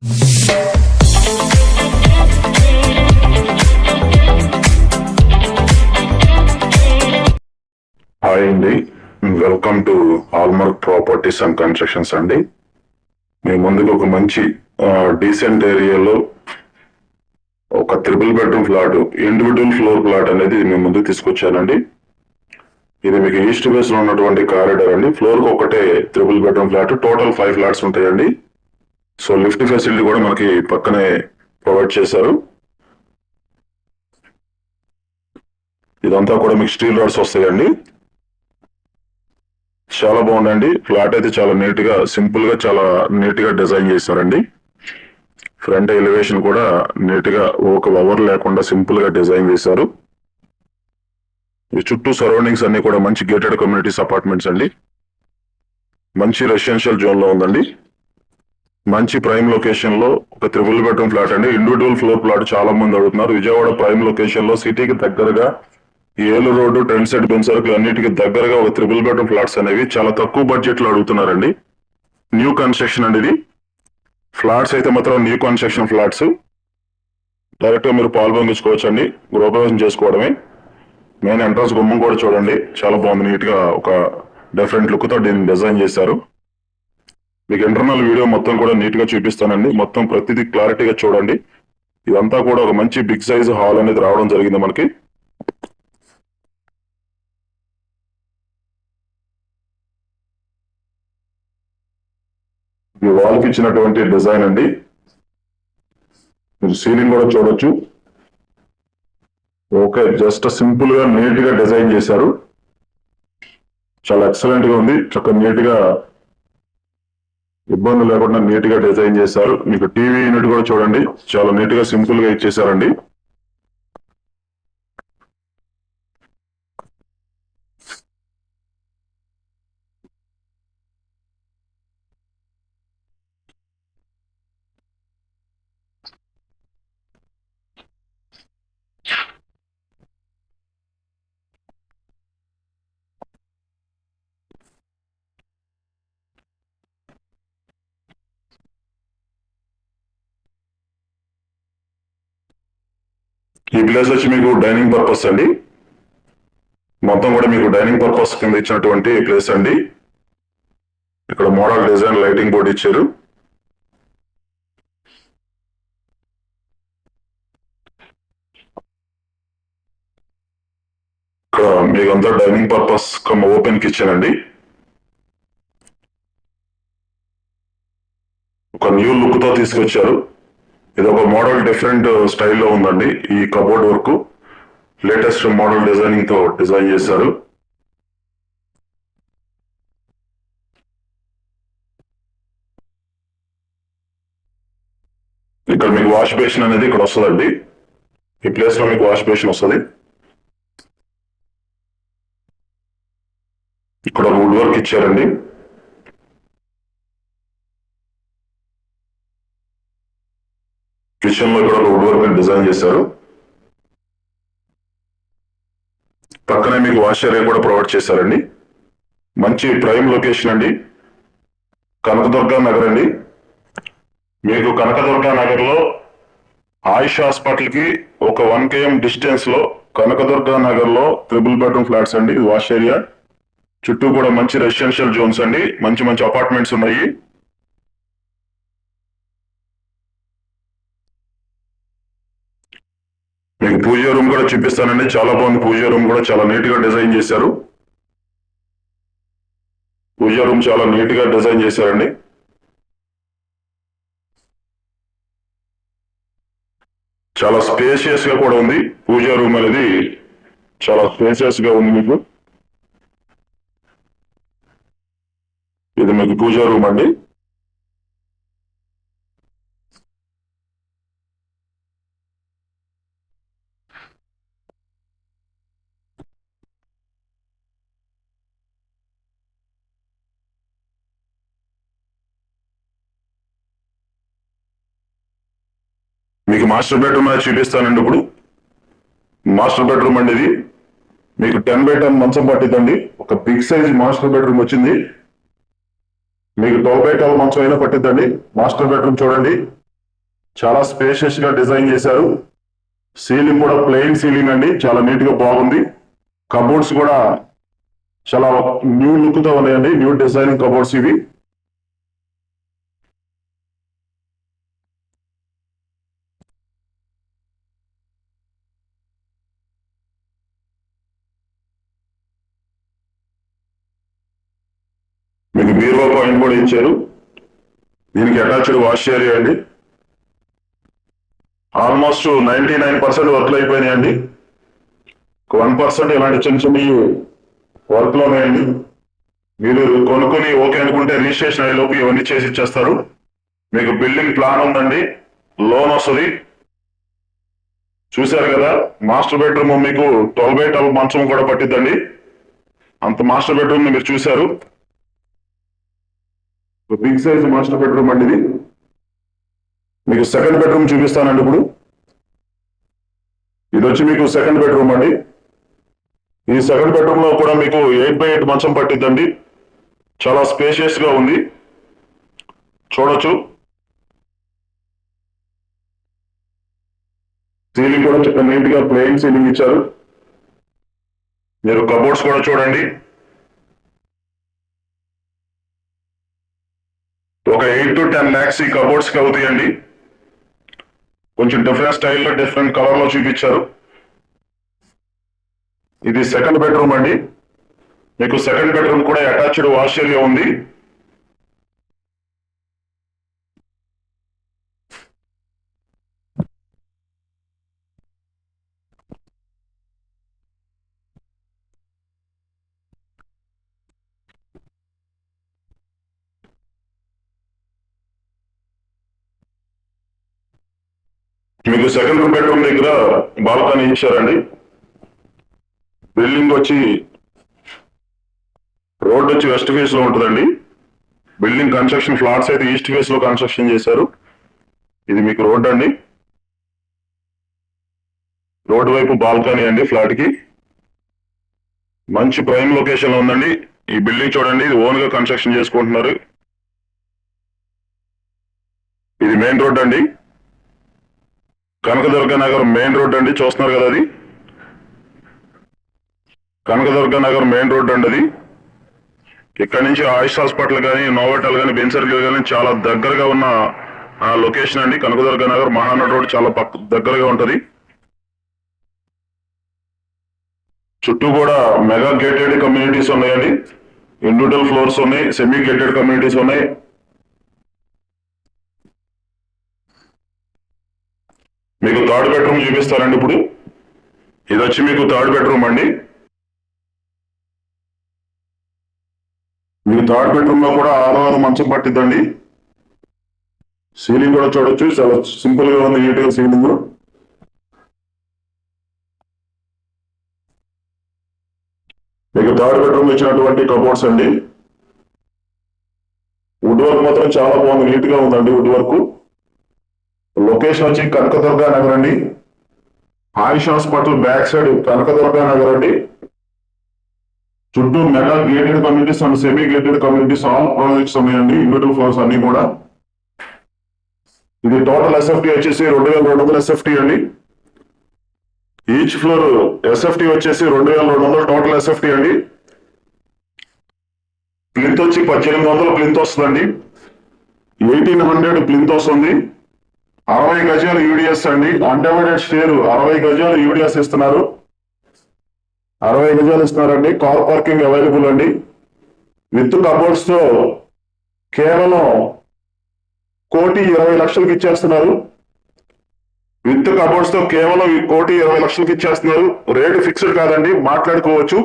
Hi అండి, welcome to hallmark properties and constructions అండి. మీ ముందుకు ఒక మంచి డీసెంట్ ఏరియాలో ఒక triple bedroom flat, individual floor plot అనేది మీ ముందుకు తీసుకొచ్చానండి. ఇది మీకు ఈస్ట్ ఫేస్ లో ఉన్నటువంటి కారిడార్ అండి. ఫ్లోర్ కి ఒకటే triple bedroom flat, total 5 flats ఉంటాయండి. సో లిఫ్ట్ ఫెసిలిటీ కూడా మనకి పక్కనే ప్రొవైడ్ చేశారు. ఇదంతా కూడా మీకు స్టీల్ రాడ్స్ వస్తాయండి. చాలా బాగుందండి. ఫ్లాట్ అయితే చాలా నీట్ గా, సింపుల్ గా, చాలా నీట్ గా డిజైన్ చేశారండి. ఫ్రంట్ ఎలివేషన్ కూడా నీట్ గా, ఒక ఓవర్ లేకుండా సింపుల్ గా డిజైన్ చేశారు. ఈ చుట్టూ సరౌండింగ్స్ అన్ని కూడా మంచి గేటెడ్ కమ్యూనిటీస్ అపార్ట్మెంట్స్ అండి. మంచి రెసిడెన్షియల్ జోన్ లో ఉందండి. మంచి ప్రైమ్ లొకేషన్ లో ఒక ట్రిపుల్ బెడ్రూమ్ ఫ్లాట్ అండి. ఇండివిజువల్ ఫ్లోర్ ప్లాట్ చాలా మంది అడుగుతున్నారు. విజయవాడ ప్రైమ్ లొకేషన్ లో సిటీకి దగ్గరగా, Eluru road, trend side, Ben circle అన్నిటికీ దగ్గరగా ఒక ట్రిపుల్ బెడ్రూమ్ ఫ్లాట్స్ అనేవి చాలా తక్కువ బడ్జెట్ లో అడుగుతున్నారండి. న్యూ కన్స్ట్రక్షన్ అండి ఇది. ఫ్లాట్స్ అయితే మాత్రం న్యూ కన్స్ట్రక్షన్ ఫ్లాట్స్. డైరెక్ట్ గా మీరు పాల్పొందించుకోవచ్చు అండి. గృహప్రవేశం చేసుకోవడమే. మెయిన్ ఎంట్రన్స్ గుమ్మం కూడా చూడండి, చాలా బాగుంది. నీట్ గా ఒక డిఫరెంట్ లుక్ తో దీన్ని డిజైన్ చేశారు. మీకు ఇంటర్నల్ వీడియో మొత్తం కూడా నీట్ గా చూపిస్తానండి. మొత్తం ప్రతిదీ క్లారిటీగా చూడండి. ఇదంతా కూడా ఒక మంచి బిగ్ సైజ్ హాల్ అనేది రావడం జరిగింది మనకి. ఈ వాల్ కి ఇచ్చినటువంటి డిజైన్ అండి. మీరు సీలింగ్ కూడా చూడొచ్చు. ఓకే, జస్ట్ సింపుల్ గా నీట్ గా డిజైన్ చేశారు. చాలా ఎక్సలెంట్ గా ఉంది. చక్కగా నీట్ గా, ఇబ్బంది లేకుండా నీట్ గా డిజైన్ చేశారు. మీకు టీవీ యూనిట్ కూడా చూడండి, చాలా నీట్ గా సింపుల్ గా ఇచ్చేసారండి. ఈ ప్లేస్ వచ్చి మీకు డైనింగ్ పర్పస్ అండి. మొత్తం కూడా మీకు డైనింగ్ పర్పస్ కింద ఇచ్చినటువంటి ప్లేస్ అండి. ఇక్కడ మోడల్ డిజైన్ లైటింగ్ బోర్డు ఇచ్చారు. ఇక్కడ మీకు అంతా dining purpose come open kitchen అండి. ఒక న్యూ లుక్ తో తీసుకొచ్చారు. ఇది ఒక మోడల్ డిఫరెంట్ స్టైల్లో ఉందండి. ఈ cupboard work latest model designing తో డిజైన్ చేశారు. ఇక్కడ మీకు వాష్ బేసిన్ అనేది ఇక్కడ వస్తుందండి. ఈ ప్లేస్ లో మీకు వాష్ బేసిన్ వస్తుంది. ఇక్కడ వుడ్ వర్క్ ఇచ్చారండి. కిచెన్ లో ఇక్కడ వుడ్ వర్క్ డిజైన్ చేశారు. పక్కనే మీకు వాష్ ఏరియా కూడా ప్రొవైడ్ చేశారండి. మంచి ప్రైమ్ లొకేషన్ అండి. కనకదుర్గా నగర్ అండి. మీకు కనకదుర్గా నగర్ లో ఆయుష్ హాస్పిటల్ కి ఒక 1 km డిస్టెన్స్ లో కనకదుర్గా నగర్ లో ట్రిపుల్ బెడ్రూమ్ ఫ్లాట్స్ అండి. వాష్ ఏరియా చుట్టూ కూడా మంచి రెసిడెన్షియల్ జోన్స్ అండి. మంచి మంచి అపార్ట్మెంట్స్ ఉన్నాయి. మీకు పూజ రూమ్ కూడా చూపిస్తానండి. చాలా బాగుంది. పూజ రూమ్ కూడా చాలా నీట్ గా డిజైన్ చేశారు. పూజ రూమ్ చాలా నీట్ గా డిజైన్ చేశారండి. చాలా స్పేషియస్ గా కూడా ఉంది. పూజ రూమ్ అనేది చాలా స్పేషియస్ గా ఉంది. మీకు ఇది మీకు పూజ రూమ్ అండి. మీకు మాస్టర్ బెడ్రూమ్ అనేది చూపిస్తానండి. ఇప్పుడు మాస్టర్ బెడ్రూమ్ అండి. ఇది మీకు 10x10 మంచం పట్టిద్దండి. ఒక బిగ్ సైజ్ మాస్టర్ బెడ్రూమ్ వచ్చింది. మీకు 12x12 మంచం అయినా పట్టిద్దండి. మాస్టర్ బెడ్రూమ్ చూడండి, చాలా స్పేషియస్ గా డిజైన్ చేశారు. సీలింగ్ కూడా ప్లెయిన్ సీలింగ్ అండి, చాలా నీట్ గా బాగుంది. కబోర్డ్స్ కూడా చాలా న్యూ లుక్ తో ఉన్నాయండి, న్యూ డిజైనింగ్ కబోర్డ్స్ ఇవి. మీకు బీరువా పాయింట్ కూడా ఇచ్చారు. దీనికి అటాచ్డ్ వాష్ ఏరియా అండి. ఆల్మోస్ట్ 99% వర్క్లు అయిపోయినాయండి. 1% ఇలాంటి చిన్న చిన్న వర్క్లు ఉన్నాయండి. మీరు కొనుక్కొని ఓకే అనుకుంటే రిజిస్ట్రేషన్ అయ్యేలోపు ఇవన్నీ చేసి ఇచ్చేస్తారు. మీకు బిల్డింగ్ ప్లాన్ ఉందండి, లోన్ వస్తుంది. చూశారు కదా, మాస్టర్ బెడ్రూమ్ మీకు 12x12 మంచం కూడా పట్టిద్దండి. అంత మాస్టర్ బెడ్రూమ్ మీరు చూశారు. బిగ్ సైజ్ మాస్టర్ బెడ్రూమ్ అండి ఇది. మీకు సెకండ్ బెడ్రూమ్ చూపిస్తానండి ఇప్పుడు. ఇది వచ్చి మీకు సెకండ్ బెడ్రూమ్ అండి. ఈ సెకండ్ బెడ్రూమ్ లో కూడా మీకు 8x8 మంచం పట్టిద్దండి. చాలా స్పేషియస్ గా ఉంది, చూడొచ్చు. సీలింగ్ కూడా చాలా నీట్ గా ప్లెయిన్ సీలింగ్ ఇచ్చారు. మీరు కబోర్డ్స్ కూడా చూడండి. ఒక 8 to 10 lakhs ఈ కబోర్డ్స్ కి అవుతాయండి. కొంచెం డిఫరెంట్ స్టైల్లో డిఫరెంట్ కలర్ లో చూపించారు. ఇది సెకండ్ బెడ్రూమ్ అండి. మీకు సెకండ్ బెడ్రూమ్ కూడా అటాచ్డ్ వాష్ ఏరియా ఉంది. మీకు సెకండ్ బెడ్రూమ్ దగ్గర బాల్కనీ ఇచ్చారండి. బిల్డింగ్ వచ్చి రోడ్ వచ్చి వెస్ట్ ఫేస్ లో ఉంటుందండి. బిల్డింగ్ కన్స్ట్రక్షన్ ఫ్లాట్స్ అయితే ఈస్ట్ ఫేస్ లో కన్స్ట్రక్షన్ చేశారు. ఇది మీకు రోడ్ అండి, రోడ్ వైపు బాల్కనీ అండి ఫ్లాట్ కి. మంచి ప్రైమ్ లొకేషన్ లో ఉందండి ఈ బిల్డింగ్. చూడండి, ఇది ఓన్ గా కన్స్ట్రక్షన్ చేసుకుంటున్నారు. ఇది మెయిన్ రోడ్ అండి, కనకదుర్గ నగర్ మెయిన్ రోడ్ అండి. చూస్తున్నారు కదా, అది కనకదుర్గ నగర్ మెయిన్ రోడ్ అండి. అది ఇక్కడ నుంచి ఆయుష్ హాస్పిటల్ కానీ, నోవోటల్ కానీ, బెన్ సర్కిల్ కానీ చాలా దగ్గరగా ఉన్న లొకేషన్ అండి. కనకదుర్గ నగర్ మహానగర్ రోడ్ చాలా దగ్గరగా ఉంటది. చుట్టూ కూడా మెగా గేటెడ్ కమ్యూనిటీస్ ఉన్నాయండి. ఇండివిజువల్ ఫ్లోర్స్ ఉన్నాయి, సెమీ గేటెడ్ కమ్యూనిటీస్ ఉన్నాయి. మీకు థర్డ్ బెడ్రూమ్ చూపిస్తారండి ఇప్పుడు. ఇది వచ్చి మీకు థర్డ్ బెడ్రూమ్ అండి. మీకు థర్డ్ బెడ్రూమ్ లో కూడా 6 మంచం పట్టిద్దండి. సీలింగ్ కూడా చూడొచ్చు, చాలా సింపుల్ గా ఉంది, నీట్ గా సీలింగ్. మీకు థర్డ్ బెడ్రూమ్ ఇచ్చినటువంటి కబోర్డ్స్ అండి. వుడ్ వర్క్ మాత్రం చాలా బాగుంది, నీట్ గా ఉందండి వుడ్ వర్క్. లొకేషన్ వచ్చి కనకదుర్గ నగర్ అండి. Ayush hospital back side Kanakadurga Nagar అండి. చుట్టూ mega gated communities and semi gated communities all projects ఉన్నాయండి. ఇండివిజువల్ ఫ్లోర్స్ అన్ని కూడా. ఇది టోటల్ ఎస్ఎఫ్టీ వచ్చేసి 2200 ఎస్ఎఫ్టీ అండి. ఈచ్ ఫ్లోర్ ఎస్ఎఫ్టీ వచ్చేసి 2200 టోటల్ ఎస్ఎఫ్టీ అండి. ప్లింత్ వచ్చి 1800 ప్లింత్ వస్తుందండి. 1800 ప్లింత్ వస్తుంది. 60 గజాలు యూడిఎస్ అండి. అన్డివైడెడ్ షేర్ 60 గజాలు యూడిఎస్ ఇస్తున్నారు. 60 గజాలు ఇస్తున్నారండి. కార్ పార్కింగ్ అవైలబుల్ అండి. విత్ కబోర్డ్స్ తో కేవలం 1,20,00,000కి ఇచ్చేస్తున్నారు. విత్ కబోర్డ్స్ తో కేవలం 1,20,00,000కి ఇచ్చేస్తున్నారు. రేటు ఫిక్స్డ్ కాదండి, మాట్లాడుకోవచ్చు.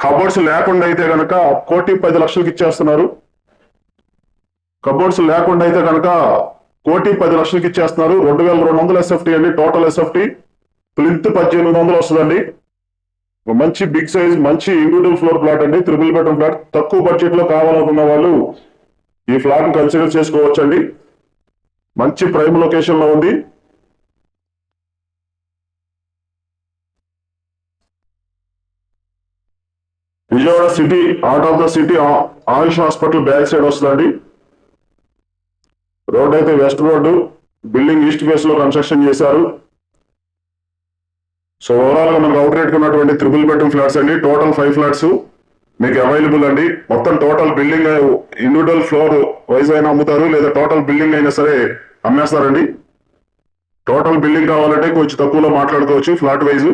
కబోర్డ్స్ లేకుండా అయితే కనుక 1,10,00,000కి ఇచ్చేస్తున్నారు. కబోర్డ్స్ లేకుండా అయితే కనుక 1,10,00,000కి ఇచ్చేస్తున్నారు. 2200 ఎస్ఎఫ్టీ అండి టోటల్ ఎస్ఎఫ్టీ. ప్లింత్ 1800 వస్తుందండి. మంచి బిగ్ సైజ్, మంచి ఇండివిజువల్ ఫ్లోర్ ప్లాట్ అండి. 3 బెడ్రూమ్ ఫ్లాట్. తక్కువ బడ్జెట్ లో కావాలనుకున్న వాళ్ళు ఈ ఫ్లాట్ ని కన్సిడర్ చేసుకోవచ్చండి. మంచి ప్రైమ్ లొకేషన్ లో ఉంది. Vijayawada city, out of the city, Ayush hospital back side వస్తుందండి. రోడ్ అయితే west road, building east face లో కన్స్ట్రక్షన్ చేశారు. సో ఓవరాల్ గా మనకు అవుట్ రేట్ ఉన్నటువంటి 3 బెడ్రూమ్ ఫ్లాట్స్ అండి. టోటల్ 5 ఫ్లాట్స్ మీకు అవైలబుల్ అండి. మొత్తం total building individual floor wise అయినా అమ్ముతారు, లేదా టోటల్ బిల్డింగ్ అయినా సరే అమ్మేస్తారండి. టోటల్ బిల్డింగ్ కావాలంటే కొంచెం తక్కువలో మాట్లాడుకోవచ్చు ఫ్లాట్ వైజ్.